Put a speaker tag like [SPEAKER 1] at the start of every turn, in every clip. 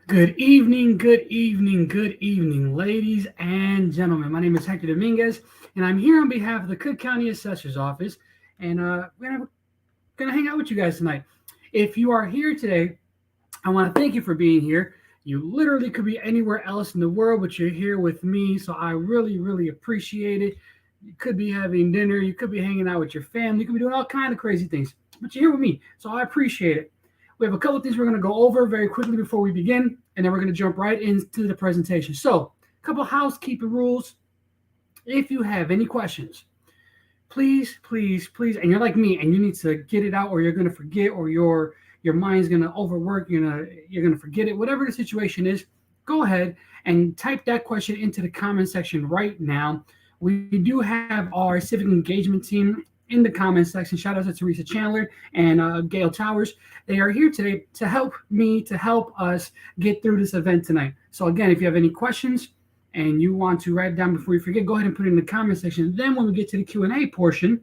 [SPEAKER 1] Good evening, good evening, good evening, ladies and gentlemen. My name is Hector Dominguez, and I'm here on behalf of the Cook County Assessor's Office, and we're gonna hang out with you guys tonight. If you are here today, I want to thank you for being here. You literally could be anywhere else in the world, but you're here with me, so I really, really appreciate it. You could be having dinner, you could be hanging out with your family, you could be doing all kind of crazy things, but you're here with me, so I appreciate it. We have a couple of things we're going to go over very quickly before we begin, and then we're going to jump right into the presentation. So, a couple of housekeeping rules. If you have any questions, please, please, please, and you're like me, and you need to get it out, or you're going to forget, or your mind's going to overwork. You're gonna forget it. Whatever the situation is, go ahead and type that question into the comment section right now. We do have our civic engagement team in the comment section. Shout out to Teresa Chandler and Gail Towers. They are here today to help me, to help us get through this event tonight. So again, if you have any questions and you want to write it down before you forget, go ahead and put it in the comment section. Then when we get to the Q&A portion,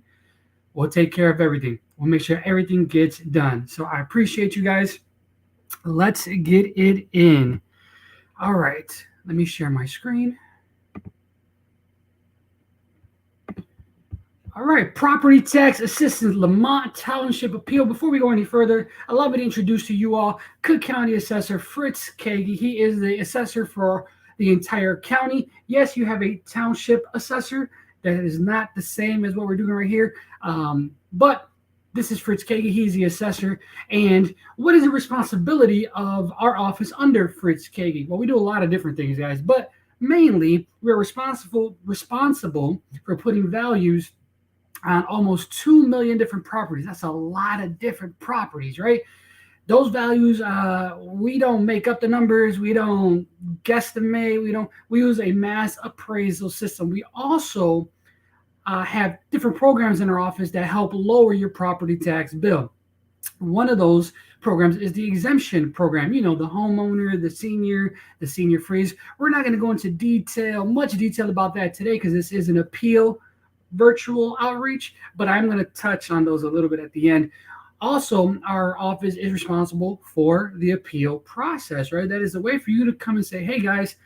[SPEAKER 1] we'll take care of everything. We'll make sure everything gets done. So I appreciate you guys. Let's get it in. All right, let me share my screen. All right, property tax assistance, Lemont Township appeal. Before we go any further, allow me to introduce to you all Cook County Assessor Fritz Kagi. He is the assessor for the entire county. Yes, you have a township assessor. That is not the same as what we're doing right here. But this is Fritz Kagi. He's the assessor. And what is the responsibility of our office under Fritz Kagi? Well, we do a lot of different things, guys, but mainly we're responsible for putting values on almost 2 million different properties. That's a lot of different properties, right? Those values, we don't make up the numbers. We don't guesstimate. We use a mass appraisal system. We also have different programs in our office that help lower your property tax bill. One of those programs is the exemption program. You know, the homeowner, the senior freeze. We're not going to go into much detail about that today because this is an appeal virtual outreach, but I'm going to touch on those a little bit at the end. Also, our office is responsible for the appeal process, right? That is a way for you to come and say, hey guys,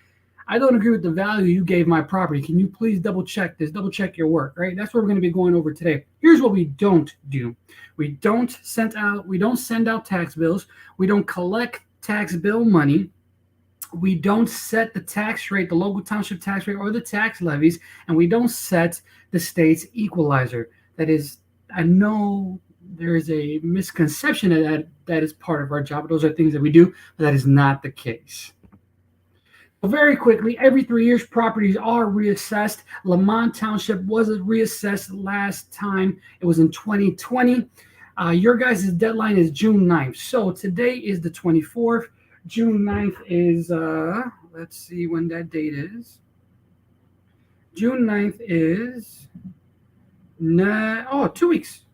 [SPEAKER 1] I don't agree with the value you gave my property. Can you please double check this, double check your work, right? That's what we're going to be going over today. Here's what we don't do. We don't send out tax bills. We don't collect tax bill money. We don't set the tax rate, the local township tax rate, or the tax levies, and we don't set the state's equalizer. That is, I know there is a misconception that is part of our job. Those are things that we do, but that is not the case. Very quickly, every 3 years, properties are reassessed. Lemont Township was reassessed last time. It was in 2020. Your guys' deadline is June 9th. So today is the 24th. June 9th is, let's see when that date is. June 9th is, 2 weeks.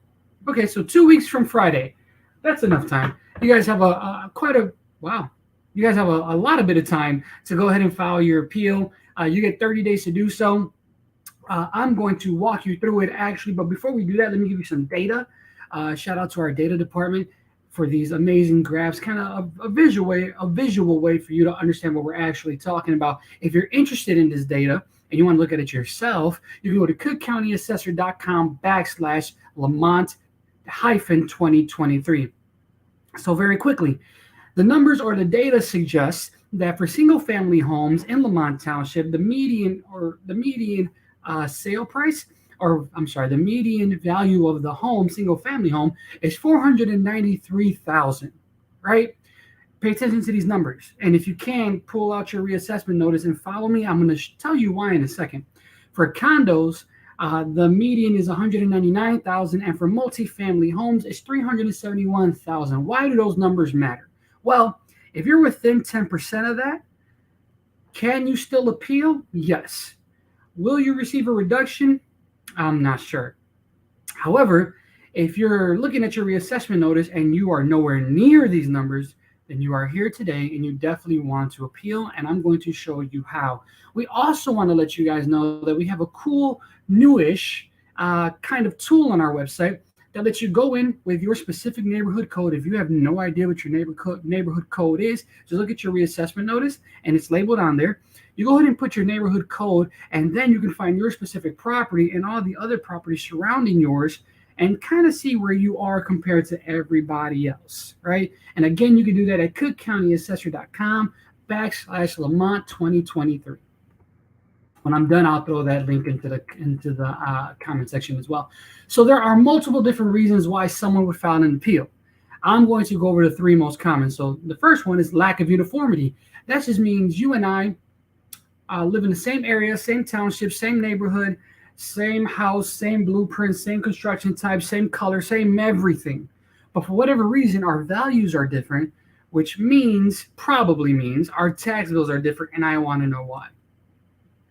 [SPEAKER 1] Okay, so 2 weeks from Friday. That's enough time. You guys have you guys have a lot of bit of time to go ahead and file your appeal. You get 30 days to do so. I'm going to walk you through it actually, but before we do that, let me give you some data. Shout out to our data department for these amazing graphs, kind of a visual way for you to understand what we're actually talking about. If you're interested in this data and you want to look at it yourself, you can go to cookcountyassessor.com/Lemont-2023. So very quickly, the numbers or the data suggests that for single-family homes in Lemont Township, the median sale price, the median value of the home, single-family home, is $493,000. Right? Pay attention to these numbers, and if you can, pull out your reassessment notice and follow me. I'm going to tell you why in a second. For condos, the median is $199,000, and for multifamily homes, it's $371,000. Why do those numbers matter? Well, if you're within 10% of that, can you still appeal? Yes. Will you receive a reduction? I'm not sure. However, if you're looking at your reassessment notice and you are nowhere near these numbers, then you are here today and you definitely want to appeal, and I'm going to show you how. We also want to let you guys know that we have a cool, newish kind of tool on our website that lets you go in with your specific neighborhood code. If you have no idea what your neighborhood code is, just look at your reassessment notice and it's labeled on there. You go ahead and put your neighborhood code, and then you can find your specific property and all the other properties surrounding yours and kind of see where you are compared to everybody else, right? And again, you can do that at cookcountyassessor.com/Lemont 2023. When I'm done, I'll throw that link into the comment section as well. So there are multiple different reasons why someone would file an appeal. I'm going to go over the three most common. So the first one is lack of uniformity. That just means you and I live in the same area, same township, same neighborhood, same house, same blueprint, same construction type, same color, same everything. But for whatever reason, our values are different, which probably means our tax bills are different, and I want to know why.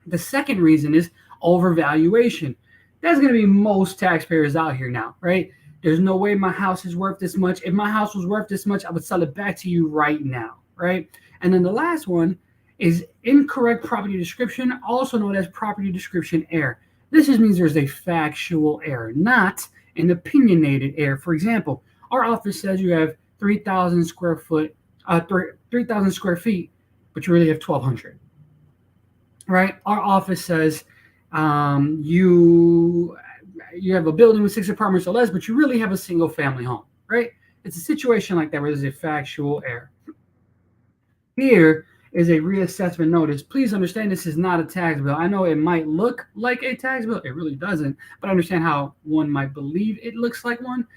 [SPEAKER 1] The second reason is overvaluation. That's going to be most taxpayers out here now, right? There's no way my house is worth this much. If my house was worth this much, I would sell it back to you right now, right? And then the last one is incorrect property description, also known as property description error. This just means there's a factual error, not an opinionated error. For example, our office says you have 3,000 square feet, but you really have 1,200. Right? Our office says you have a building with 6 apartments or less, but you really have a single family home, right? It's a situation like that where there's a factual error. Here is a reassessment notice. Please understand this is not a tax bill. I know it might look like a tax bill. It really doesn't, but understand how one might believe it looks like one.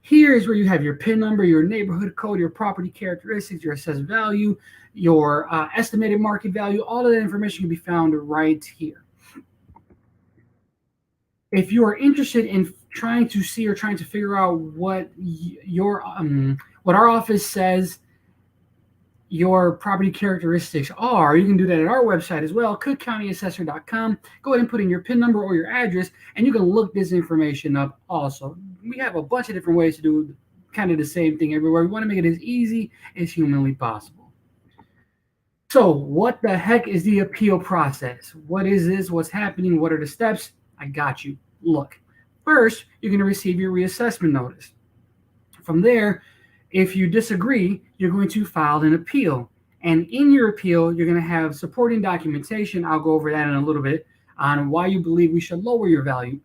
[SPEAKER 1] Here is where you have your PIN number, your neighborhood code, your property characteristics, your assessed value, your estimated market value. All of that information can be found right here. If you are interested in trying to see or trying to figure out what our office says your property characteristics are, you can do that at our website as well, cookcountyassessor.com. Go ahead and put in your PIN number or your address, and you can look this information up also. We have a bunch of different ways to do kind of the same thing everywhere. We want to make it as easy as humanly possible. So what the heck is the appeal process? What is this? What's happening? What are the steps? I got you. Look, first, you're going to receive your reassessment notice. From there, if you disagree, you're going to file an appeal. And in your appeal, you're going to have supporting documentation. I'll go over that in a little bit on why you believe we should lower your value.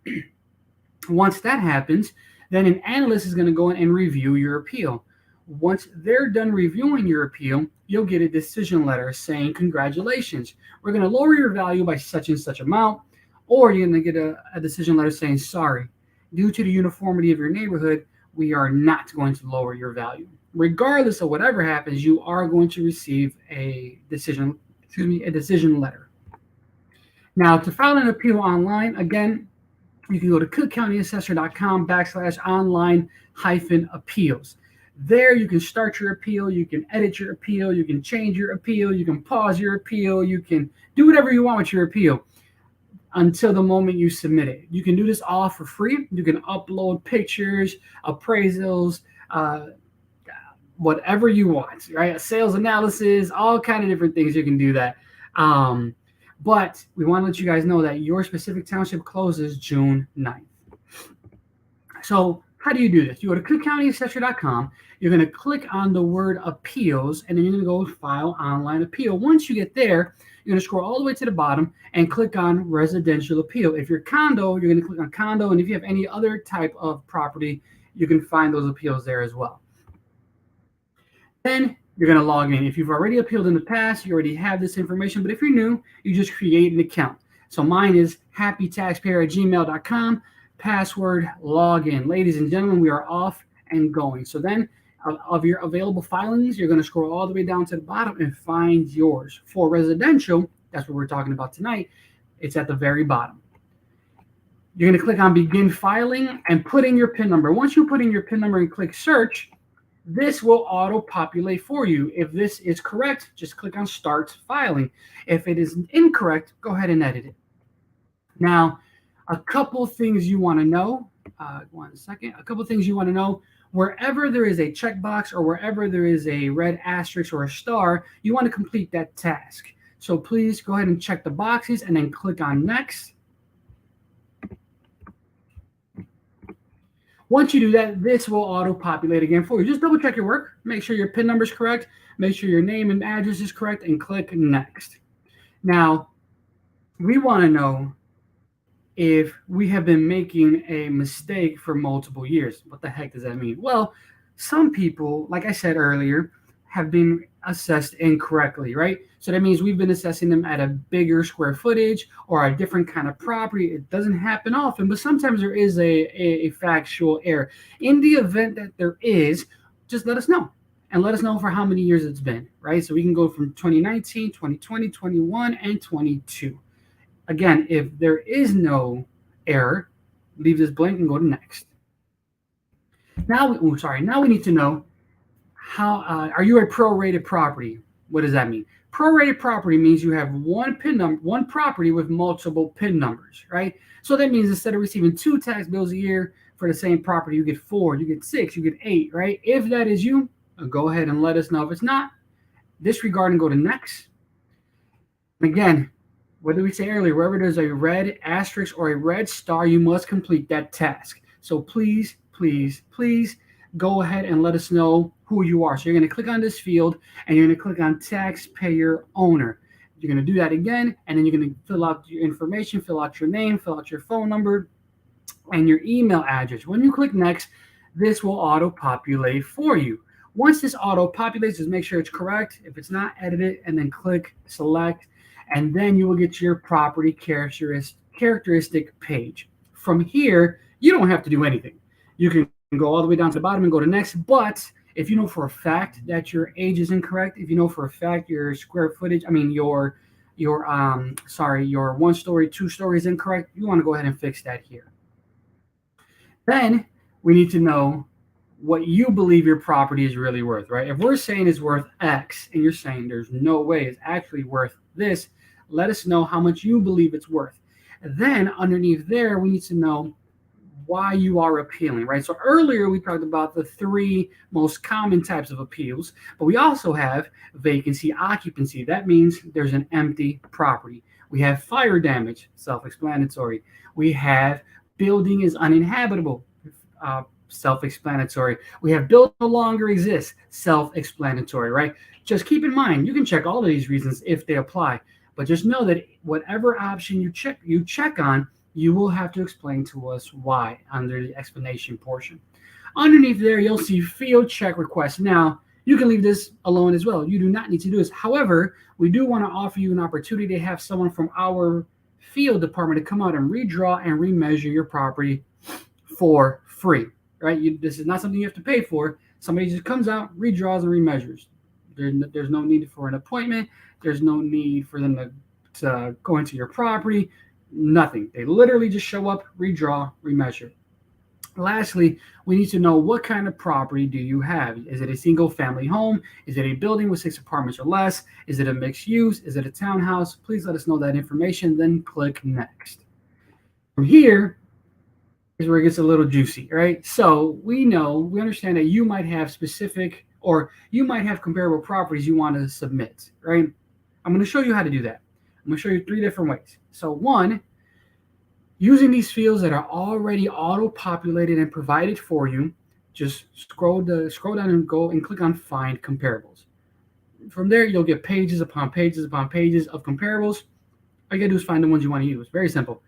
[SPEAKER 1] Once that happens, then an analyst is going to go in and review your appeal. Once they're done reviewing your appeal, you'll get a decision letter saying, congratulations, we're going to lower your value by such and such amount. Or you're going to get a decision letter saying, sorry, due to the uniformity of your neighborhood, we are not going to lower your value. Regardless of whatever happens, you are going to receive a decision letter. Now, to file an appeal online, again, you can go to cookcountyassessor.com/online-appeals. There you can start your appeal, you can edit your appeal, you can change your appeal, you can pause your appeal, you can do whatever you want with your appeal until the moment you submit it. You can do this all for free. You can upload pictures, appraisals, whatever you want, right? A sales analysis, all kind of different things you can do that. But we want to let you guys know that your specific township closes June 9th. So how do you do this? You go to cookcountyassessor.com. You're going to click on the word appeals, and then you're going to go file online appeal. Once you get there, you're going to scroll all the way to the bottom and click on residential appeal. If you're condo, you're going to click on condo. And if you have any other type of property, you can find those appeals there as well. Then you're going to log in. If you've already appealed in the past, you already have this information. But if you're new, you just create an account. So mine is happytaxpayer@gmail.com. Password login. Ladies and gentlemen, we are off and going. So then of your available filings, you're going to scroll all the way down to the bottom and find yours. For residential, that's what we're talking about tonight, it's at the very bottom. You're going to click on begin filing and put in your PIN number. Once you put in your PIN number and click search, this will auto-populate for you. If this is correct, just click on start filing. If it is incorrect, go ahead and edit it. Now, a couple things you want to know. One second. A couple things you want to know. Wherever there is a checkbox or wherever there is a red asterisk or a star, you want to complete that task. So please go ahead and check the boxes and then click on next. Once you do that, this will auto-populate again for you. Just double check your work, make sure your PIN number is correct, make sure your name and address is correct, and click next. Now, we want to know if we have been making a mistake for multiple years. What the heck does that mean? Well, some people, like I said earlier, have been assessed incorrectly, right? So that means we've been assessing them at a bigger square footage or a different kind of property. It doesn't happen often, but sometimes there is a factual error. In the event that there is, just let us know. And let us know for how many years it's been, right? So we can go from 2019, 2020, 21, and 22. Again, if there is no error, leave this blank and go to next. Now we need to know how are you a prorated property? What does that mean? Prorated property means you have one property with multiple PIN numbers, right? So that means instead of receiving 2 tax bills a year for the same property, you get 4, you get 6, you get 8, right? If that is you, go ahead and let us know. If it's not, disregard and go to next. Again, what did we say earlier? Wherever there's a red asterisk or a red star, you must complete that task. So please, please, please go ahead and let us know who you are. So you're going to click on this field and you're going to click on taxpayer owner. You're going to do that again, and then you're going to fill out your information, fill out your name, fill out your phone number, and your email address. When you click next, this will auto-populate for you. Once this auto-populates, just make sure it's correct. If it's not, edit it, and then click select, and then you will get your property characteristic page. From here, you don't have to do anything. You can go all the way down to the bottom and go to next, but if you know for a fact that your age is incorrect, if you know for a fact your square footage, your 1 story, 2 story is incorrect, you want to go ahead and fix that here. Then we need to know what you believe your property is really worth, right? If we're saying it's worth X and you're saying there's no way it's actually worth this, let us know how much you believe it's worth. And then underneath there, we need to know why you are appealing, right? So earlier we talked about the 3 most common types of appeals, but we also have vacancy occupancy. That means there's an empty property. We have fire damage, self-explanatory. We have building is uninhabitable, self-explanatory. We have build no longer exists, self-explanatory, right? Just keep in mind, you can check all of these reasons if they apply, but just know that whatever option you check on, you will have to explain to us why under the explanation portion. Underneath there, you'll see field check request. Now, you can leave this alone as well. You do not need to do this. However, we do want to offer you an opportunity to have someone from our field department to come out and redraw and remeasure your property for free, right? This is not something you have to pay for. Somebody just comes out, redraws, and remeasures. There's no need for an appointment. There's no need for them to go into your property. Nothing. They literally just show up, redraw, remeasure. Lastly, we need to know what kind of property do you have? Is it a single family home? Is it a building with 6 apartments or less? Is it a mixed use? Is it a townhouse? Please let us know that information, then click next. From here is where it gets a little juicy, right? So we understand that you might have comparable properties you want to submit, right? I'm going to show you how to do that. I'm going to show you 3 different ways. So 1, using these fields that are already auto-populated and provided for you, just scroll down and go and click on Find Comparables. From there, you'll get pages upon pages upon pages of comparables. All you gotta do is find the ones you want to use. Very simple.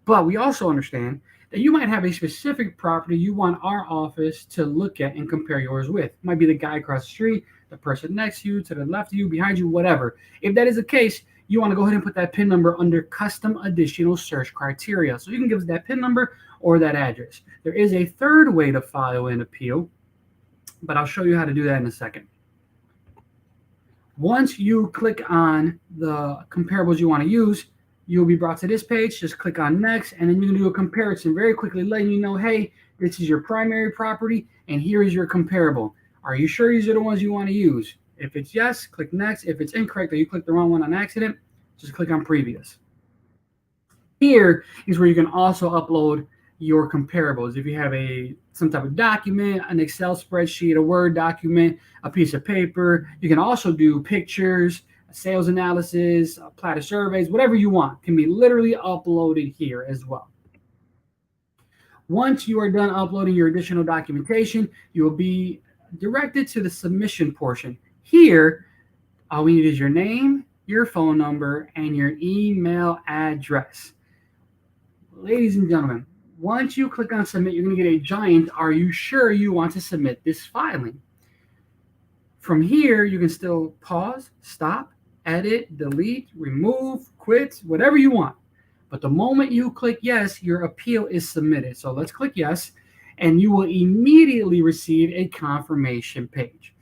[SPEAKER 1] But we also understand that you might have a specific property you want our office to look at and compare yours with. It might be the guy across the street, the person next to you, to the left of you, behind you, whatever. If that is the case, you want to go ahead and put that PIN number under custom additional search criteria. So you can give us that PIN number or that address. There is a 3rd way to file an appeal, but I'll show you how to do that in a second. Once you click on the comparables you want to use, you'll be brought to this page. Just click on next, and then you can do a comparison very quickly, letting you know, hey, this is your primary property, and here is your comparable. Are you sure these are the ones you want to use? If it's yes, click next. If it's incorrect or you clicked the wrong one on accident, just click on previous. Here is where you can also upload your comparables. If you have some type of document, an Excel spreadsheet, a Word document, a piece of paper, you can also do pictures, sales analysis, plat of surveys, whatever you want can be literally uploaded here as well. Once you are done uploading your additional documentation, you will be directed to the submission portion. Here, all we need is your name, your phone number, and your email address. Ladies and gentlemen, once you click on submit, you're going to get a giant, "Are you sure you want to submit this filing?" From here, you can still pause, stop, edit, delete, remove, quit, whatever you want. But the moment you click yes, your appeal is submitted. So let's click yes, and you will immediately receive a confirmation page.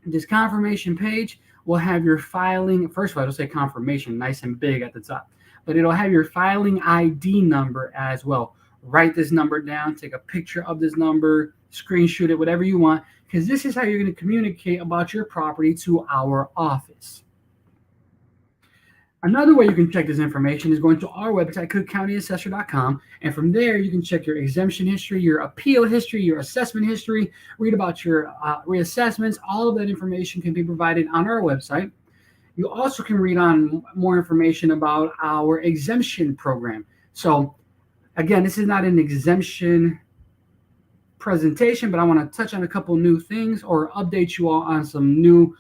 [SPEAKER 1] This confirmation page will have your filing. First of all, it'll say confirmation, nice and big at the top, but it'll have your filing ID number as well. Write this number down, take a picture of this number, screenshot it, whatever you want, because this is how you're going to communicate about your property to our office. Another way you can check this information is going to our website, cookcountyassessor.com, and from there you can check your exemption history, your appeal history, your assessment history, read about your reassessments. All of that information can be provided on our website. You also can read on more information about our exemption program. So again, this is not an exemption presentation, but I want to touch on a couple new things or update you all on some new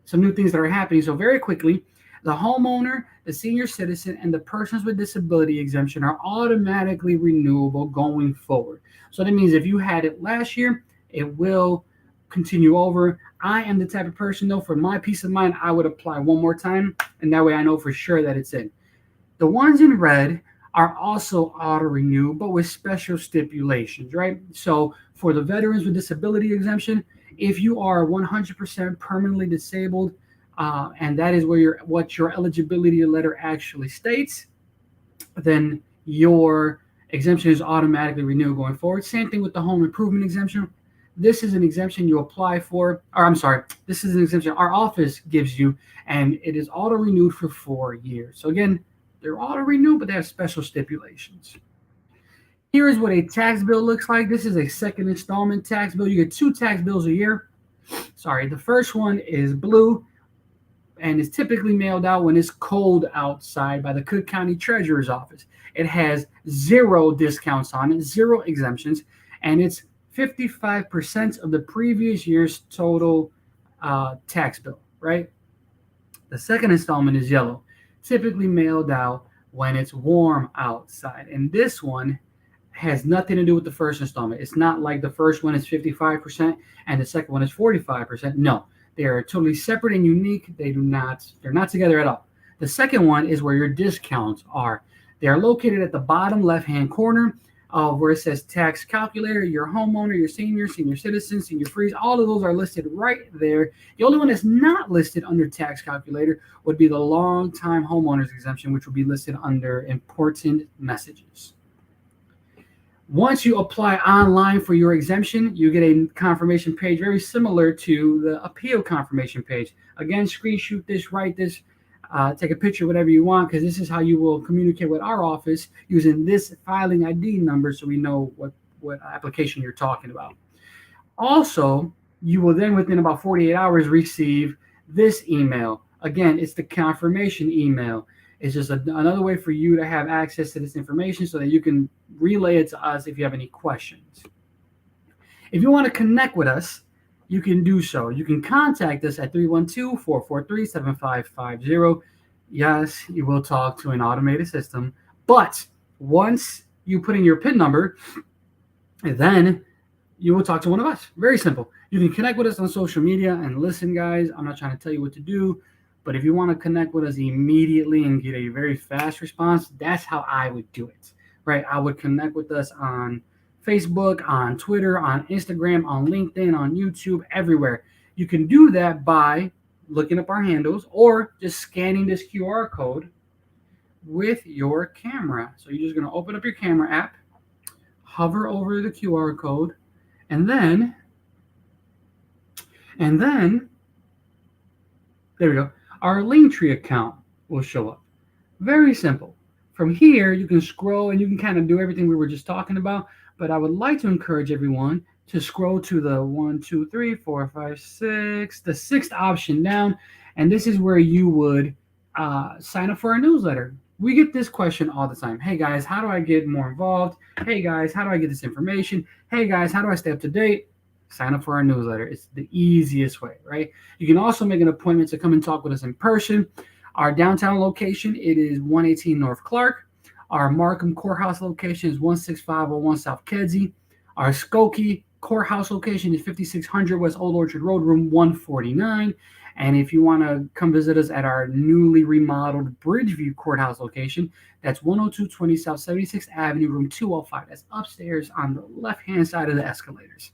[SPEAKER 1] things that are happening. So very quickly, the homeowner, the senior citizen, and the persons with disability exemption are automatically renewable going forward. So that means if you had it last year, it will continue over. I am the type of person, though, for my peace of mind, I would apply one more time, and that way I know for sure that it's in. The ones in red are also auto-renew, but with special stipulations, right? So for the veterans with disability exemption, if you are 100% permanently disabled, and that is what your eligibility letter actually states, then your exemption is automatically renewed going forward. Same thing with the home improvement exemption. This is an exemption you apply for, or I'm sorry, this is an exemption our office gives you, and it is auto renewed for 4 years. So again, they're auto renewed, but they have special stipulations. Here is what a tax bill looks like. This is a second installment tax bill. You get 2 tax bills a year. Sorry, the first one is blue and is typically mailed out when it's cold outside by the Cook County Treasurer's Office. It has 0 discounts on it, 0 exemptions, and it's 55% of the previous year's total tax bill, right? The second installment is yellow, typically mailed out when it's warm outside. And this one has nothing to do with the first installment. It's not like the first one is 55% and the second one is 45%. No. They are totally separate and unique. They're not together at all. The second one is where your discounts are. They are located at the bottom left-hand corner of where it says tax calculator, your homeowner, your senior citizen, senior freeze. All of those are listed right there. The only one that's not listed under tax calculator would be the long-time homeowners exemption, which will be listed under important messages. Once you apply online for your exemption, you get a confirmation page very similar to the appeal confirmation page. Again, screenshot this, write this, take a picture, whatever you want, because this is how you will communicate with our office using this filing ID number so we know what application you're talking about. Also, you will then within about 48 hours receive this email. Again, it's the confirmation email. It's just another way for you to have access to this information so that you can relay it to us if you have any questions. If you want to connect with us, you can do so. You can contact us at 312-443-7550. Yes, you will talk to an automated system, but once you put in your PIN number, then you will talk to one of us. Very simple. You can connect with us on social media, and listen, guys, I'm not trying to tell you what to do, but if you want to connect with us immediately and get a very fast response, that's how I would do it, right? I would connect with us on Facebook, on Twitter, on Instagram, on LinkedIn, on YouTube, everywhere. You can do that by looking up our handles or just scanning this QR code with your camera. So you're just going to open up your camera app, hover over the QR code, and then there we go. Our Linktree account will show up. Very simple. From here, you can scroll and you can kind of do everything we were just talking about. But I would like to encourage everyone to scroll to the 1, 2, 3, 4, 5, 6, the 6th option down. And this is where you would sign up for our newsletter. we get this question all the time. Hey guys, how do I get more involved? Hey guys, how do I get this information? Hey guys, how do I stay up to date? Sign up for our newsletter. It's the easiest way, right? You can also make an appointment to come and talk with us in person. Our downtown location, it is 118 North Clark. Our Markham Courthouse location is 16501 South Kedzie. Our Skokie Courthouse location is 5600 West Old Orchard Road, room 149. And if you want to come visit us at our newly remodeled Bridgeview Courthouse location, that's 10220 South 76th Avenue, room 205. That's upstairs on the left-hand side of the escalators.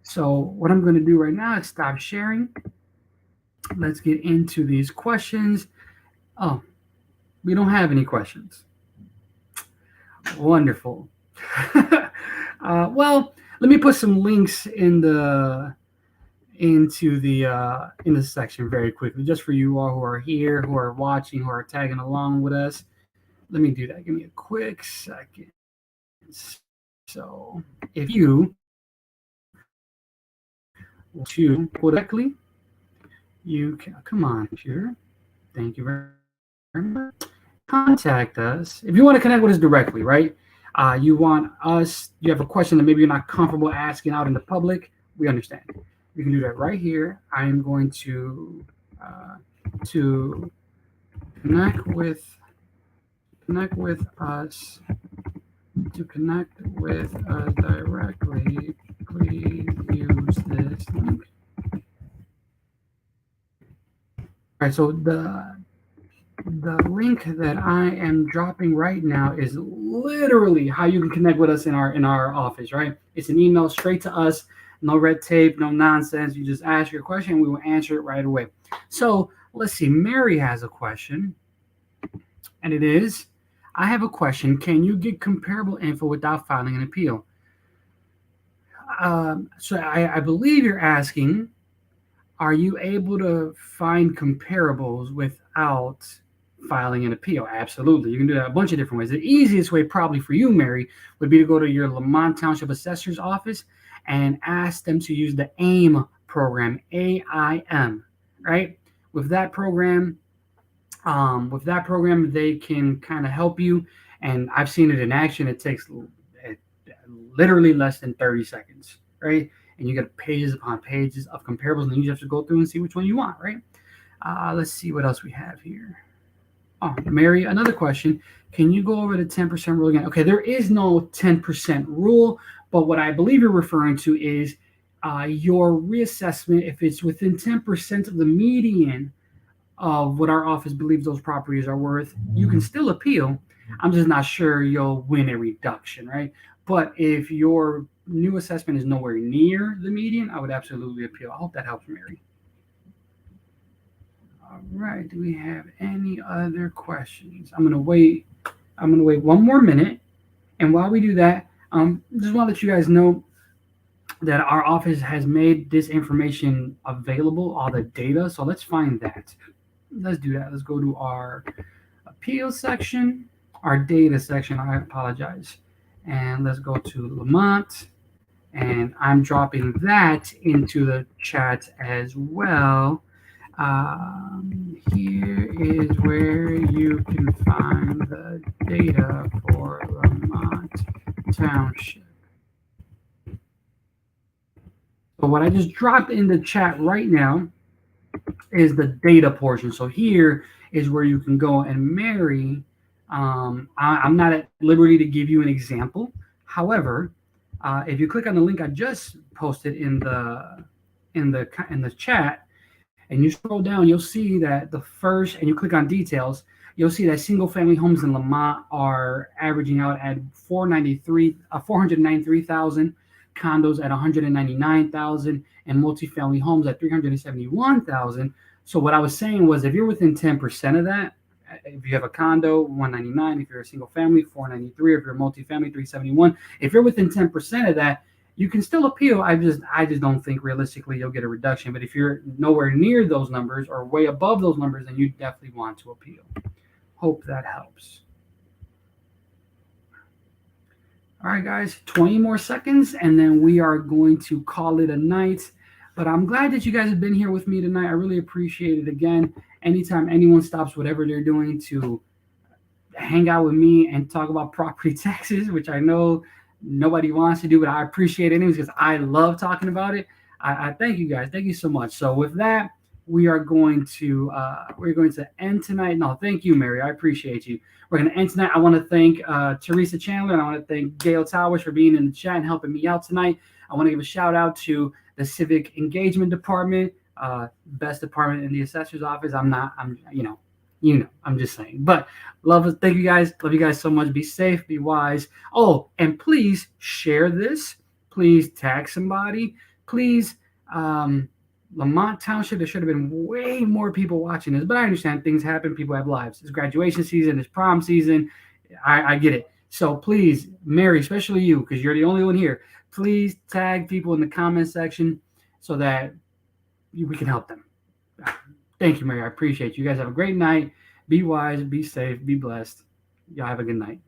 [SPEAKER 1] So what I'm going to do right now is stop sharing. Let's get into these questions. Oh, we don't have any questions. Wonderful. Well, let me put some links in the section very quickly, just for you all who are here, who are watching, who are tagging along with us. Let me do that. Give me a quick second. So if you want to directly, you can come on, computer. Thank you very much. Contact us if you want to connect with us directly, right? You have a question that maybe you're not comfortable asking out in the public. We understand. You can do that right here. I am going to connect with us. To connect with us directly, please use this link. All right, so the link that I am dropping right now is literally how you can connect with us in our office, right? It's an email straight to us, no red tape, no nonsense. You just ask your question, we will answer it right away. So let's see, Mary has a question, and it is, I have a question. Can you get comparable info without filing an appeal? So I believe you're asking, are you able to find comparables without filing an appeal? Absolutely. You can do that a bunch of different ways. The easiest way probably for you, Mary, would be to go to your Lemont Township Assessor's office and ask them to use the AIM program, AIM, right? With that program, they can kind of help you. And I've seen it in action. It takes literally less than 30 seconds, right? And you get pages upon pages of comparables, and then you just have to go through and see which one you want, right? Let's see what else we have here. Oh, Mary, another question. Can you go over the 10% rule again? Okay, there is no 10% rule, but what I believe you're referring to is your reassessment. If it's within 10% of the median of what our office believes those properties are worth, you can still appeal. I'm just not sure you'll win a reduction, right? But if your new assessment is nowhere near the median, I would absolutely appeal. I hope that helps, Mary. All right. Do we have any other questions? I'm gonna wait one more minute, and while we do that, just want to let you guys know that our office has made this information available, all the data. So let's find that. Let's do that. Let's go to our appeal section, our data section. I apologize. And let's go to Lemont, and I'm dropping that into the chat as well. Here is where you can find the data for Lemont Township. So what I just dropped in the chat right now is the data portion. So here is where you can go, and Mary, I'm not at liberty to give you an example. However, if you click on the link I just posted in the chat, and you scroll down, you'll see that the first, and you click on details, you'll see that single family homes in Lemont are averaging out at 493,000, condos at 199,000, and multifamily homes at 371,000. So what I was saying was, if you're within 10% of that, if you have a condo, 199, if you're a single family, 493, if you're a multifamily, 371, if you're within 10% of that, you can still appeal. I just don't think realistically you'll get a reduction. But if you're nowhere near those numbers or way above those numbers, then you definitely want to appeal. Hope that helps. All right, guys, 20 more seconds, and then we are going to call it a night. But I'm glad that you guys have been here with me tonight. I really appreciate it. Again, anytime anyone stops whatever they're doing to hang out with me and talk about property taxes, which I know nobody wants to do, but I appreciate it anyways because I love talking about it. I thank you guys. Thank you so much. So with that, we're going to end tonight. No, thank you, Mary. I appreciate you. We're going to end tonight. I want to thank Teresa Chandler and I want to thank Gail Towers for being in the chat and helping me out tonight. I want to give a shout out to the Civic Engagement Department, best department in the assessor's office. I'm just saying. But thank you guys. Love you guys so much. Be safe, be wise. Oh, and please share this. Please tag somebody. Please, Lemont Township, there should have been way more people watching this, but I understand things happen. People have lives. It's graduation season, it's prom season. I get it. So please, Mary, especially you, because you're the only one here, please tag people in the comment section so that we can help them. Thank you, Mary. I appreciate you. You guys have a great night. Be wise, be safe, be blessed. Y'all have a good night.